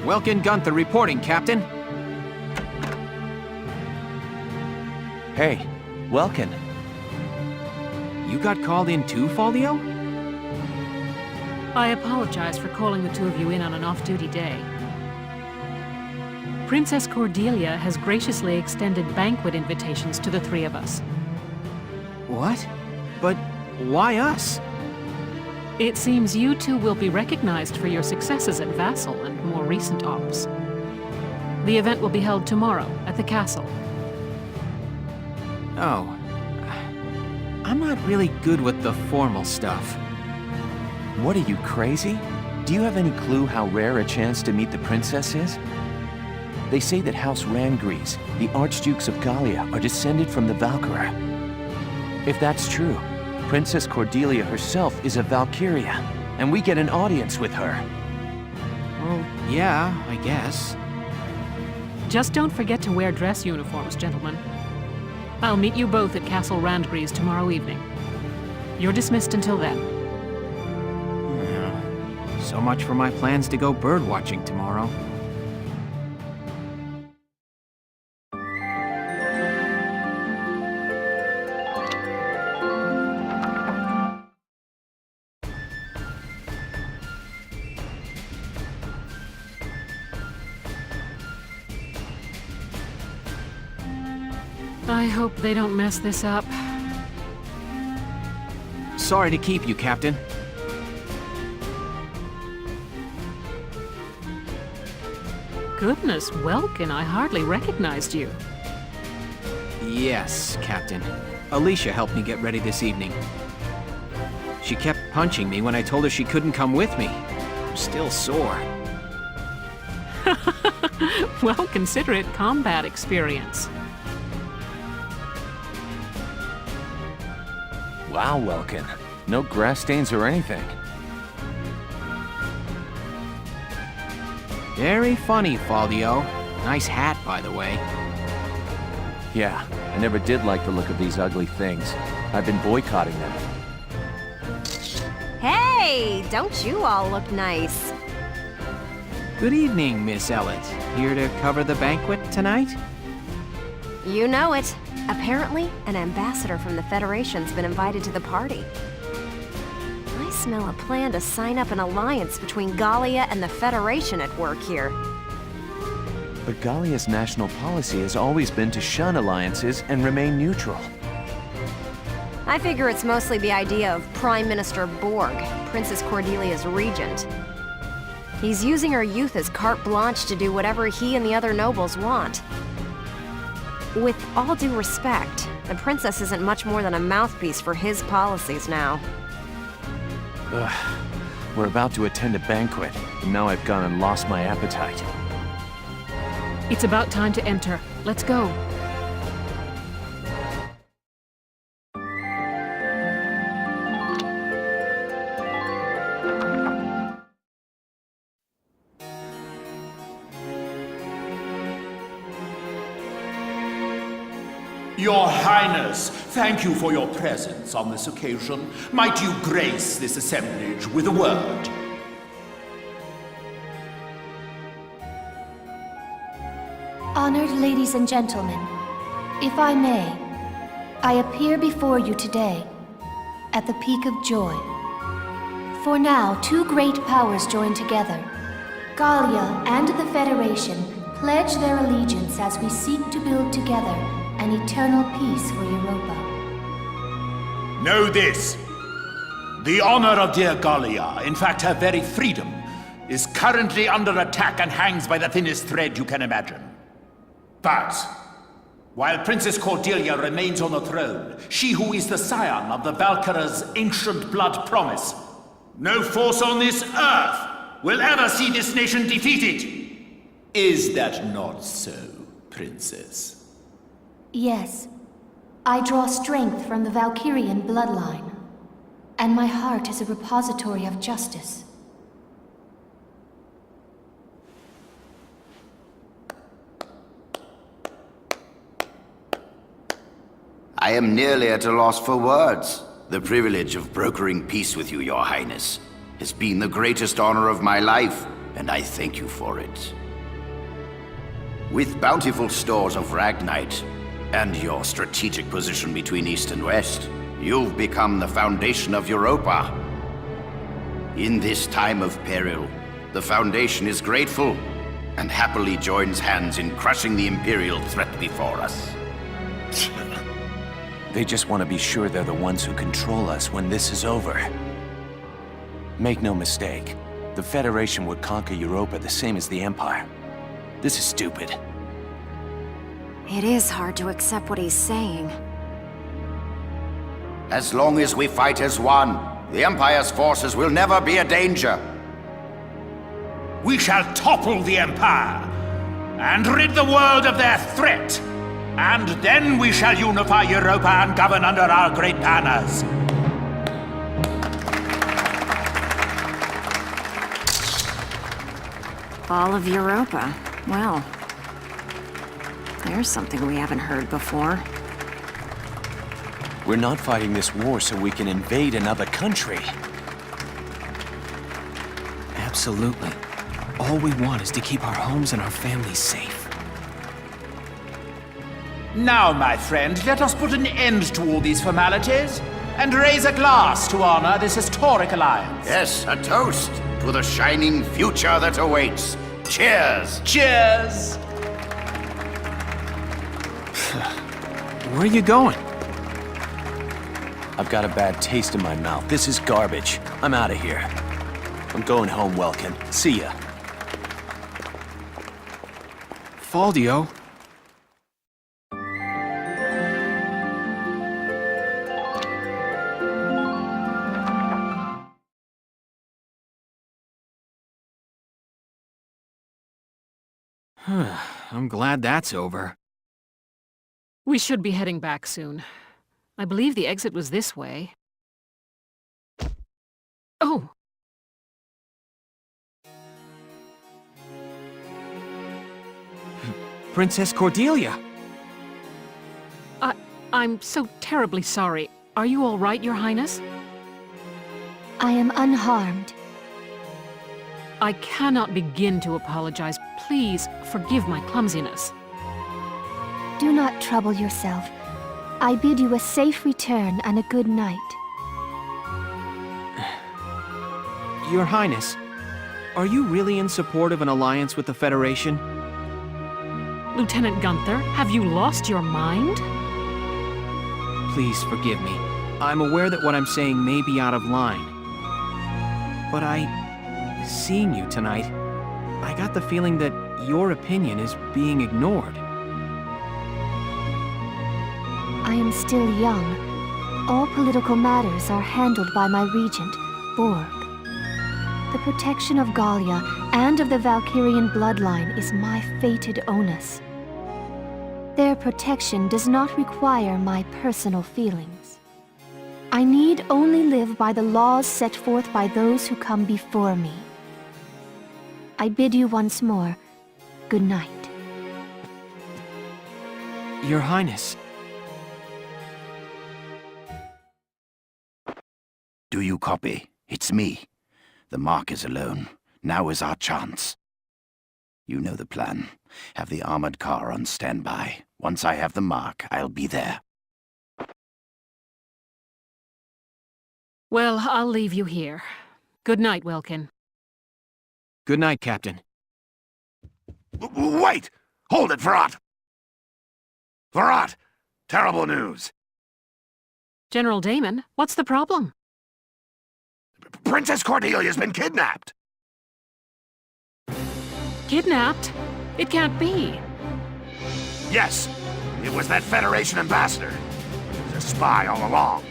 Welkin Gunther reporting, Captain. Hey, Welkin. You got called in too, Faldio? I apologize for calling the two of you in on an off-duty day. Princess Cordelia has graciously extended banquet invitations to the three of us. What? But why us? It seems you two will be recognized for your successes at Vassal and more recent ops. The event will be held tomorrow at the castle. Oh. I'm not really good with the formal stuff. What are you, crazy? Do you have any clue how rare a chance to meet the princess is? They say that House Rangries, the Archdukes of Gallia, are descended from the Valkyria. If that's true, Princess Cordelia herself is a Valkyria, and we get an audience with her. Well, yeah, I guess. Just don't forget to wear dress uniforms, gentlemen. I'll meet you both at Castle Randgries tomorrow evening. You're dismissed until then. Yeah. So much for my plans to go bird-watching tomorrow. I hope they don't mess this up. Sorry to keep you, Captain. Goodness, Welkin, I hardly recognized you. Yes, Captain. Alicia helped me get ready this evening. She kept punching me when I told her she couldn't come with me. I'm still sore. Well, consider it combat experience. Wow, Welkin. No grass stains or anything. Very funny, Faldio. Nice hat, by the way. Yeah, I never did like the look of these ugly things. I've been boycotting them. Hey, don't you all look nice? Good evening, Miss Ellett. Here to cover the banquet tonight? You know it. Apparently, an ambassador from the Federation's been invited to the party. I smell a plan to sign up an alliance between Gallia and the Federation at work here. But Gallia's national policy has always been to shun alliances and remain neutral. I figure it's mostly the idea of Prime Minister Borg, Princess Cordelia's regent. He's using her youth as carte blanche to do whatever he and the other nobles want. With all due respect, the princess isn't much more than a mouthpiece for his policies now. Ugh. We're about to attend a banquet, and now I've gone and lost my appetite. It's about time to enter. Let's go. Your Highness, thank you for your presence on this occasion. Might you grace this assemblage with a word? Honored ladies and gentlemen, if I may, I appear before you today at the peak of joy. For now, two great powers join together. Gallia and the Federation pledge their allegiance as we seek to build together an eternal peace for Europa. Know this. The honor of dear Gallia, in fact her very freedom, is currently under attack and hangs by the thinnest thread you can imagine. But, while Princess Cordelia remains on the throne, she who is the scion of the Valkyria's ancient blood promise, no force on this earth will ever see this nation defeated. Is that not so, Princess? Yes, I draw strength from the Valkyrian bloodline, and my heart is a repository of justice. I am nearly at a loss for words. The privilege of brokering peace with you, Your Highness, has been the greatest honor of my life, and I thank you for it. With bountiful stores of Ragnite, and your strategic position between East and West, you've become the foundation of Europa. In this time of peril, the Foundation is grateful and happily joins hands in crushing the Imperial threat before us. They just want to be sure they're the ones who control us when this is over. Make no mistake, the Federation would conquer Europa the same as the Empire. This is stupid. It is hard to accept what he's saying. As long as we fight as one, the Empire's forces will never be a danger. We shall topple the Empire and rid the world of their threat. And then we shall unify Europa and govern under our great banners. All of Europa. Well, there's something we haven't heard before. We're not fighting this war so we can invade another country. Absolutely. All we want is to keep our homes and our families safe. Now, my friend, let us put an end to all these formalities and raise a glass to honor this historic alliance. Yes, a toast to the shining future that awaits. Cheers! Cheers! Where are you going? I've got a bad taste in my mouth. This is garbage. I'm out of here. I'm going home, Welkin. See ya. Faldio? I'm glad that's over. We should be heading back soon. I believe the exit was this way. Oh! Princess Cordelia! I'm so terribly sorry. Are you all right, Your Highness? I am unharmed. I cannot begin to apologize. Please forgive my clumsiness. Do not trouble yourself. I bid you a safe return and a good night. Your Highness, are you really in support of an alliance with the Federation? Lieutenant Gunther, have you lost your mind? Please forgive me. I'm aware that what I'm saying may be out of line. But seeing you tonight, I got the feeling that your opinion is being ignored. I am still young. All political matters are handled by my regent, Borg. The protection of Gallia and of the Valkyrian bloodline is my fated onus. Their protection does not require my personal feelings. I need only live by the laws set forth by those who come before me. I bid you once more, good night. Your Highness. Do you copy? It's me. The Mark is alone. Now is our chance. You know the plan. Have the armored car on standby. Once I have the Mark, I'll be there. Well, I'll leave you here. Good night, Welkin. Good night, Captain. Wait! Hold it, Verrat! Verrat! Terrible news! General Damon, what's the problem? Princess Cordelia's been kidnapped! Kidnapped? It can't be. Yes, it was that Federation ambassador. He was a spy all along.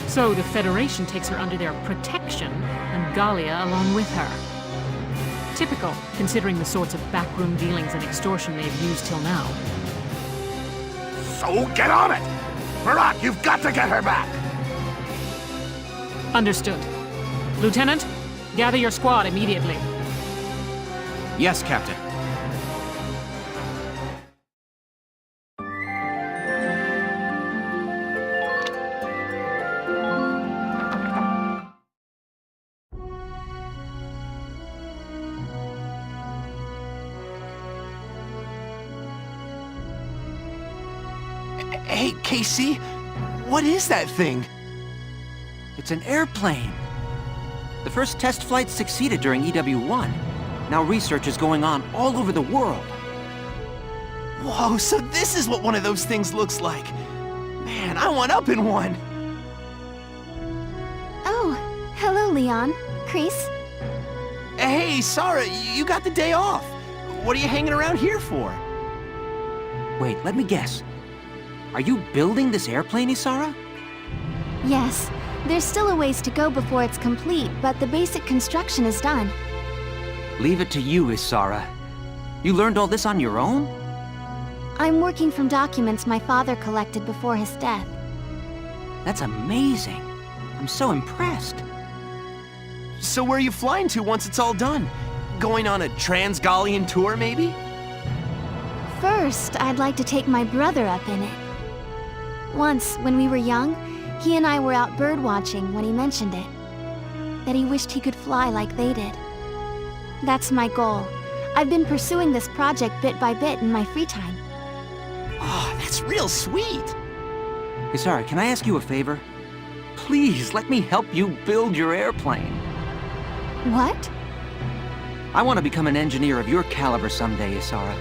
So the Federation takes her under their protection, and Gallia along with her. Typical, considering the sorts of backroom dealings and extortion they've used till now. So get on it! Verrat, you've got to get her back! Understood. Lieutenant, gather your squad immediately. Yes, Captain. Hey, Casey, what is that thing? It's an airplane. The first test flight succeeded during EW1. Now research is going on all over the world. Whoa, so this is what one of those things looks like. Man, I want up in one. Oh, hello, Leon. Chris? Hey, Sarah, you got the day off. What are you hanging around here for? Wait, let me guess. Are you building this airplane, Isara? Yes. There's still a ways to go before it's complete, but the basic construction is done. Leave it to you, Isara. You learned all this on your own? I'm working from documents my father collected before his death. That's amazing. I'm so impressed. So where are you flying to once it's all done? Going on a Trans-Gallian tour, maybe? First, I'd like to take my brother up in it. Once, when we were young, he and I were out bird-watching when he mentioned it. That he wished he could fly like they did. That's my goal. I've been pursuing this project bit by bit in my free time. Oh, that's real sweet. Isara, can I ask you a favor? Please, let me help you build your airplane. What? I want to become an engineer of your caliber someday, Isara.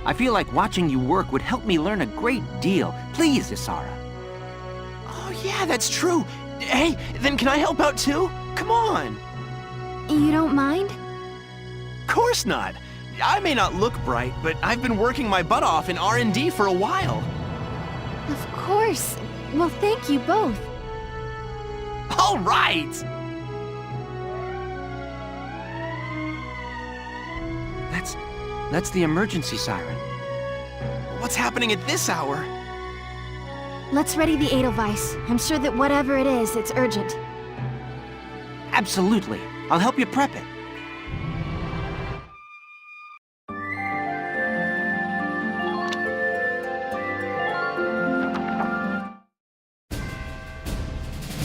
I feel like watching you work would help me learn a great deal. Please, Isara. Oh, yeah, that's true. Hey, then can I help out too? Come on. You don't mind? Course not. I may not look bright, but I've been working my butt off in R&D for a while. Of course. Well, thank you both. All right! That's the emergency siren. What's happening at this hour? Let's ready the Edelweiss. I'm sure that whatever it is, it's urgent. Absolutely. I'll help you prep it.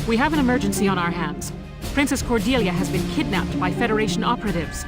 We have an emergency on our hands. Princess Cordelia has been kidnapped by Federation operatives.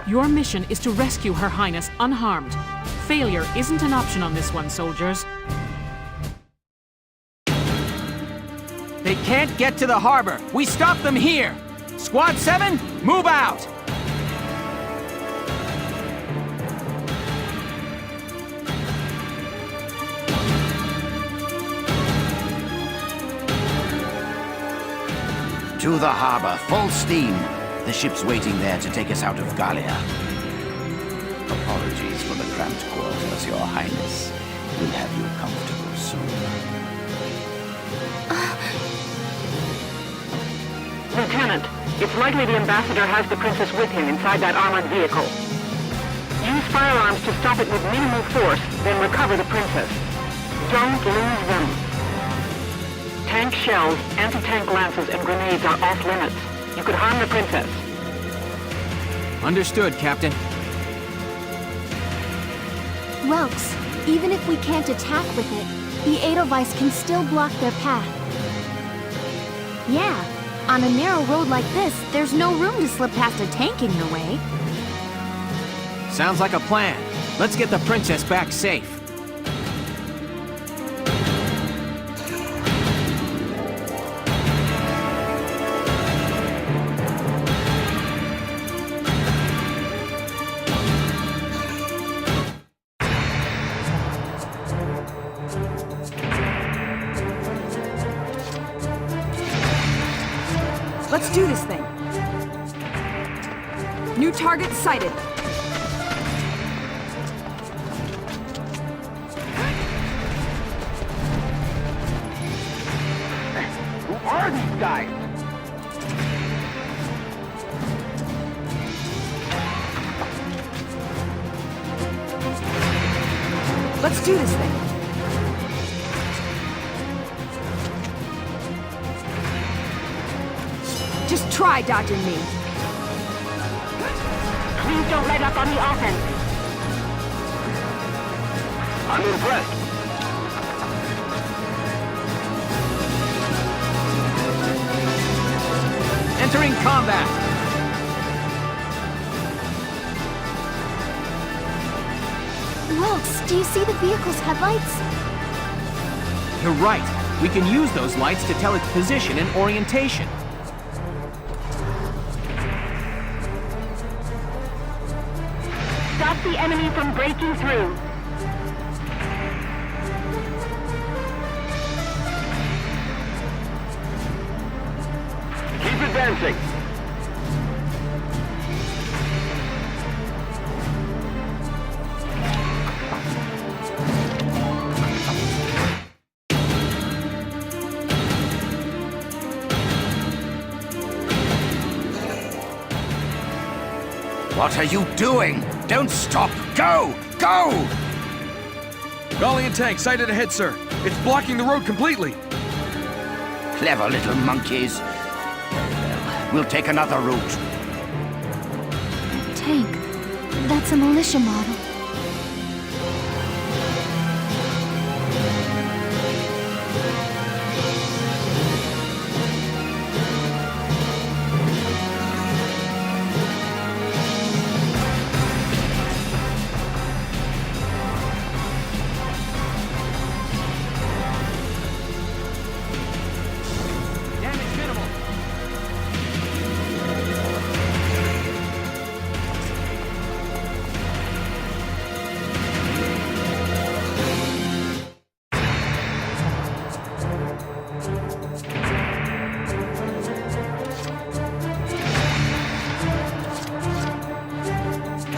Your mission is to rescue Her Highness unharmed. Failure isn't an option on this one, soldiers. They can't get to the harbor. We stop them here. Squad 7, move out! To the harbor, full steam. The ship's waiting there to take us out of Gallia. Apologies for the cramped quarters, Your Highness. We'll have you comfortable soon. Lieutenant, it's likely the ambassador has the princess with him inside that armored vehicle. Use firearms to stop it with minimal force, then recover the princess. Don't lose them. Tank shells, anti-tank lances, and grenades are off limits. You could harm the princess. Understood, Captain. Welks, even if we can't attack with it, the Edelweiss can still block their path. Yeah, on a narrow road like this, there's no room to slip past a tank in your way. Sounds like a plan. Let's get the princess back safe. Let's do this thing. New target sighted. are these guys? Let's do this thing. Just try dodging me. Please don't let up on the offense. I'm impressed. Entering combat. Wilkes, do you see the vehicle's headlights? You're right. We can use those lights to tell its position and orientation. Stop the enemy from breaking through. Keep advancing. What are you doing? Don't stop! Go! Go! Gallian tank sighted ahead, sir. It's blocking the road completely. Clever little monkeys. Well, we'll take another route. Tank. That's a militia model. Damage minimal.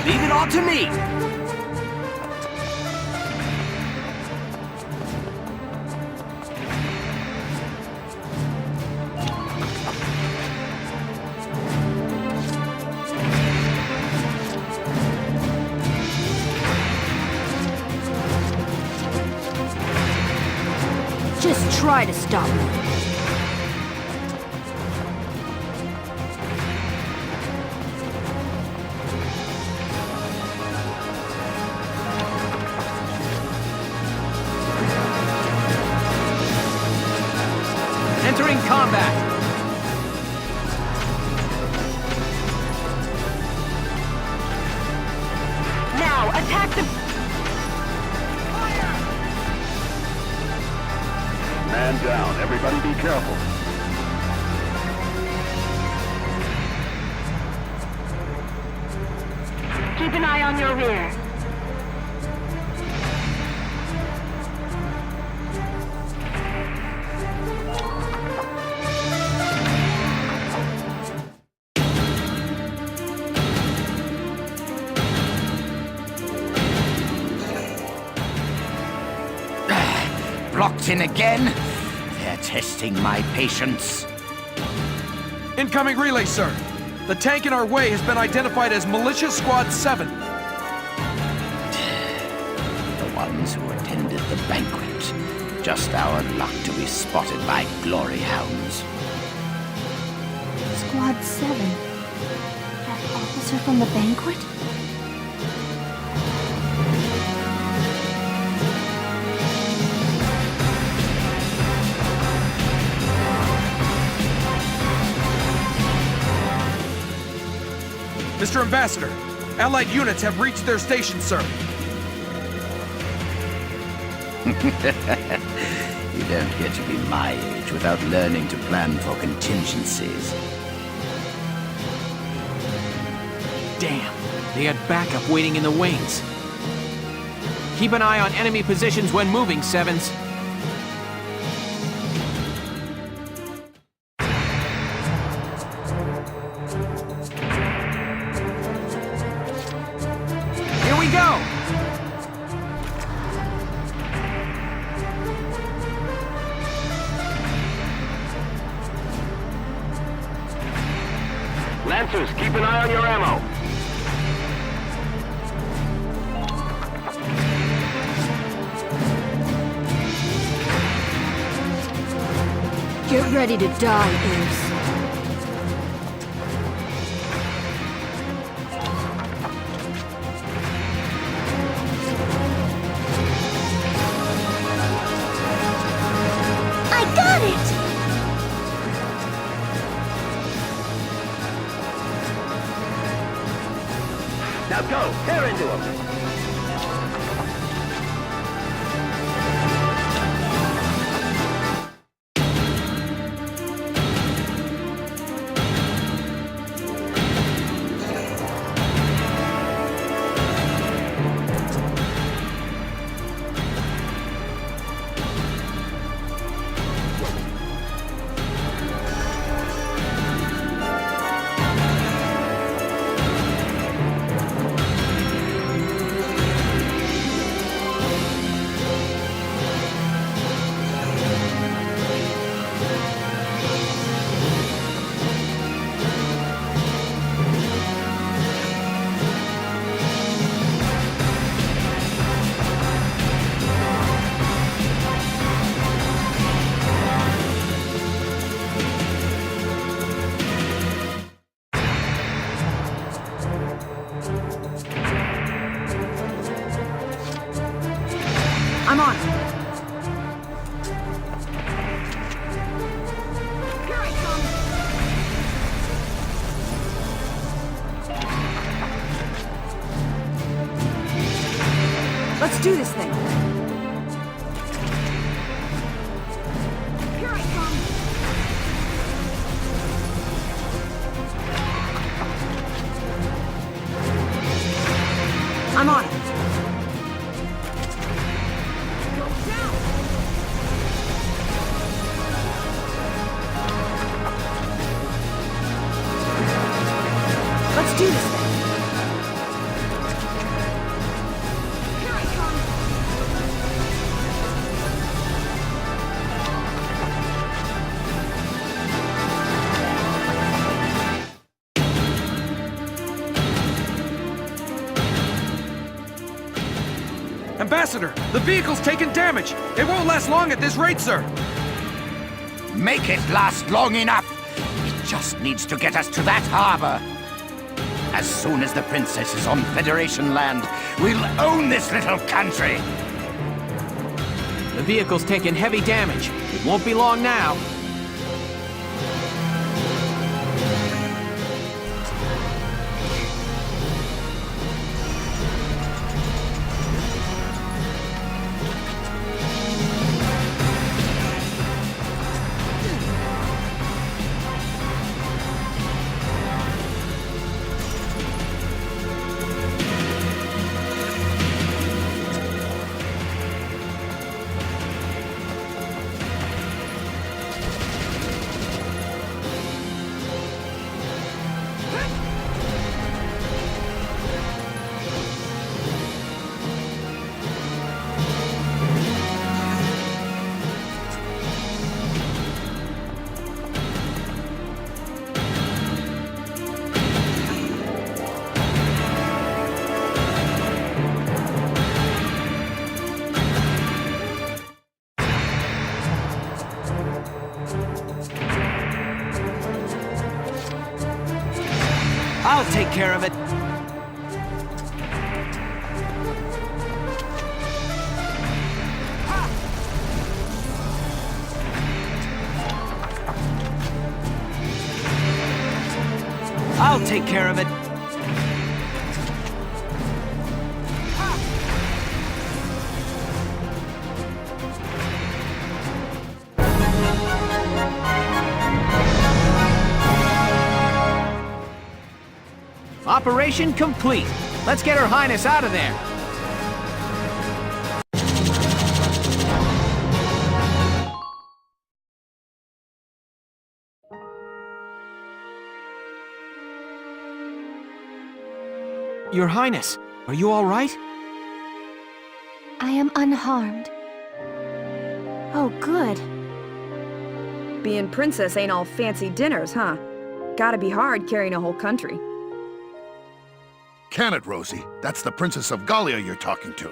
Leave it all to me! Just try to stop me. Entering combat. Now, attack the... Man down. Everybody be careful. Keep an eye on your rear. Blocked in again? They're testing my patience. Incoming relay, sir. The tank in our way has been identified as Militia Squad 7. The ones who attended the banquet. Just our luck to be spotted by glory hounds. Squad 7. That officer from the banquet? Mr. Ambassador, Allied units have reached their station, sir. You don't get to be my age without learning to plan for contingencies. Damn. They had backup waiting in the wings. Keep an eye on enemy positions when moving, Sevens. Here we go! ready to die, Ace. I got it! Now go! Tear into him! I'm on. Here I come. Let's do this thing. Here I come. I'm on it. Let's do this thing. Here I come. Ambassador, the vehicle's taken damage. It won't last long at this rate, sir. Make it last long enough. It just needs to get us to that harbor. As soon as the princess is on Federation land, we'll own this little country. The vehicle's taken heavy damage. It won't be long now. I'll take care of it. I'll take care of it. Operation complete. Let's get Her Highness out of there. Your Highness, are you all right? I am unharmed. Oh, good. Being princess ain't all fancy dinners, huh? Gotta be hard carrying a whole country. Can it, Rosie? That's the Princess of Gallia you're talking to.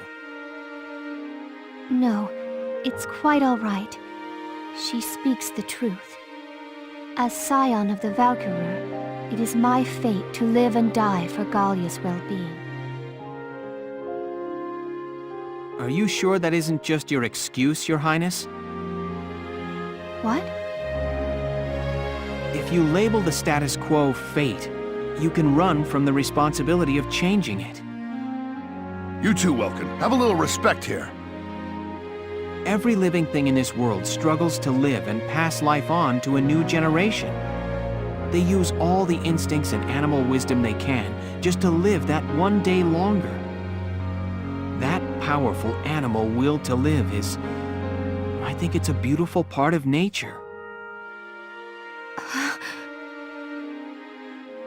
No, it's quite all right. She speaks the truth. As scion of the Valkyria, it is my fate to live and die for Gallia's well-being. Are you sure that isn't just your excuse, Your Highness? What? If you label the status quo fate, you can run from the responsibility of changing it. You too, Welkin. Have a little respect here. Every living thing in this world struggles to live and pass life on to a new generation. They use all the instincts and animal wisdom they can just to live that one day longer. That powerful animal will to live is... I think it's a beautiful part of nature.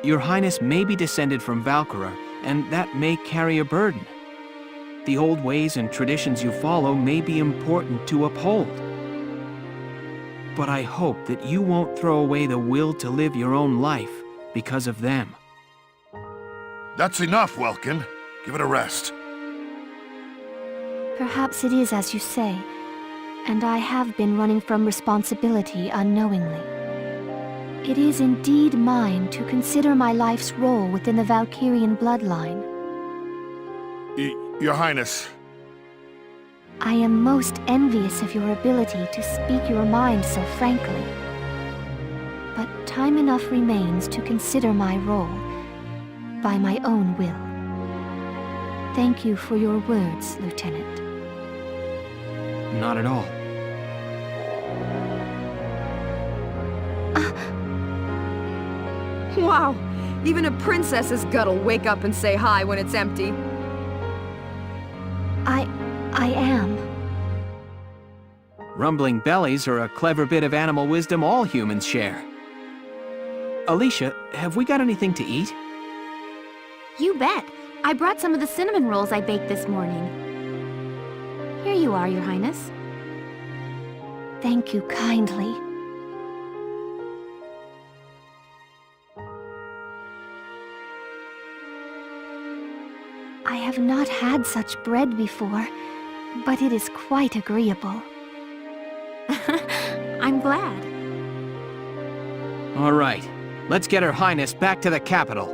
Your Highness may be descended from Valkyria, and that may carry a burden. The old ways and traditions you follow may be important to uphold. But I hope that you won't throw away the will to live your own life because of them. That's enough, Welkin. Give it a rest. Perhaps it is as you say, and I have been running from responsibility unknowingly. It is indeed mine to consider my life's role within the Valkyrian bloodline. Your Highness. I am most envious of your ability to speak your mind so frankly. But time enough remains to consider my role, by my own will. Thank you for your words, Lieutenant. Not at all. Wow! Even a princess's gut'll wake up and say hi when it's empty. I am. Rumbling bellies are a clever bit of animal wisdom all humans share. Alicia, have we got anything to eat? You bet. I brought some of the cinnamon rolls I baked this morning. Here you are, Your Highness. Thank you kindly. I have not had such bread before, but it is quite agreeable. I'm glad. All right, let's get Her Highness back to the capital.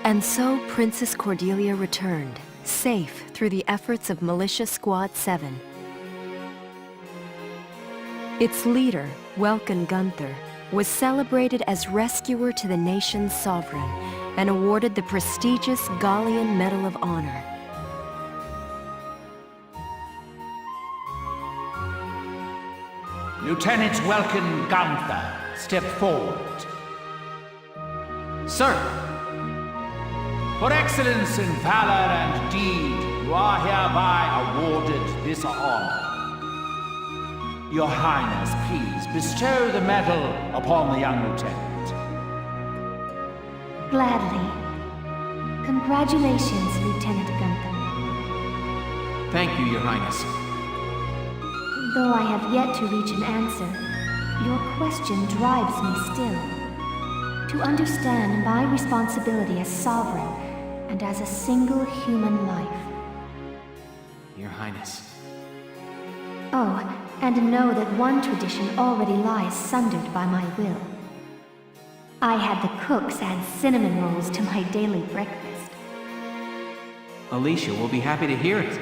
And so Princess Cordelia returned, safe through the efforts of Militia Squad 7. Its leader, Welkin Gunther, was celebrated as rescuer to the nation's sovereign and awarded the prestigious Gallian Medal of Honor. Lieutenant Welkin Gunther, step forward. Sir! For excellence in valor and deed, you are hereby awarded this honor. Your Highness, please bestow the medal upon the young lieutenant. Gladly. Congratulations, Lieutenant Gunther. Thank you, Your Highness. Though I have yet to reach an answer, your question drives me still. To understand my responsibility as sovereign and as a single human life. Your Highness. Oh, and know that one tradition already lies sundered by my will. I had the cooks add cinnamon rolls to my daily breakfast. Alicia will be happy to hear it.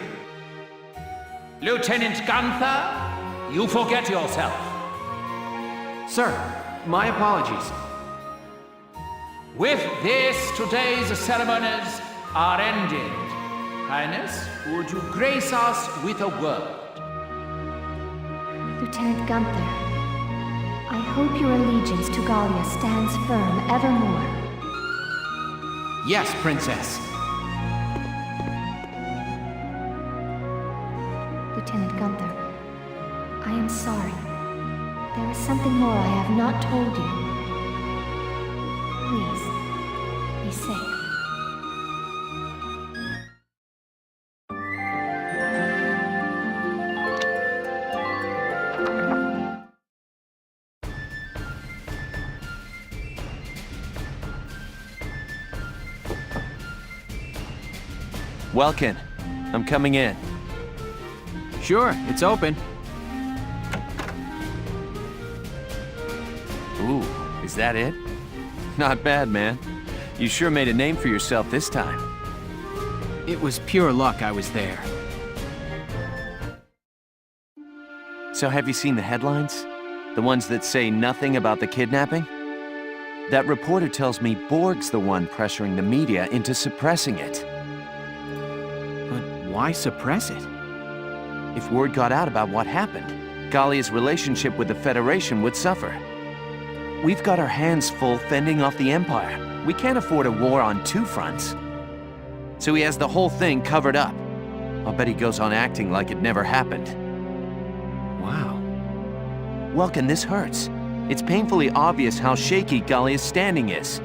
Lieutenant Gunther, you forget yourself. Sir, my apologies. With this, today's ceremonies are ended. Highness, would you grace us with a word? Lieutenant Gunther, I hope your allegiance to Gallia stands firm evermore. Yes, Princess. Lieutenant Gunther, I am sorry. There is something more I have not told you. Please, be safe. Welkin, I'm coming in. Sure, it's open. Ooh, is that it? Not bad, man. You sure made a name for yourself this time. It was pure luck I was there. So have you seen the headlines? The ones that say nothing about the kidnapping? That reporter tells me Borg's the one pressuring the media into suppressing it. But why suppress it? If word got out about what happened, Gallia's relationship with the Federation would suffer. We've got our hands full fending off the Empire. We can't afford a war on two fronts. So he has the whole thing covered up. I'll bet he goes on acting like it never happened. Wow. Welkin, this hurts. It's painfully obvious how shaky Gallia's standing is.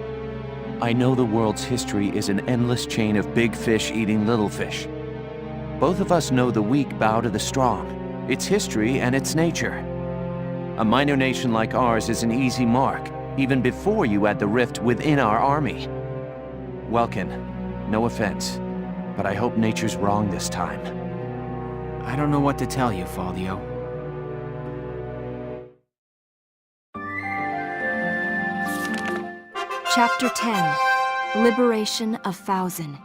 I know the world's history is an endless chain of big fish eating little fish. Both of us know the weak bow to the strong. It's history and it's nature. A minor nation like ours is an easy mark, even before you add the rift within our army. Welkin, no offense, but I hope nature's wrong this time. I don't know what to tell you, Faldio. Chapter 10. Liberation of Thousand.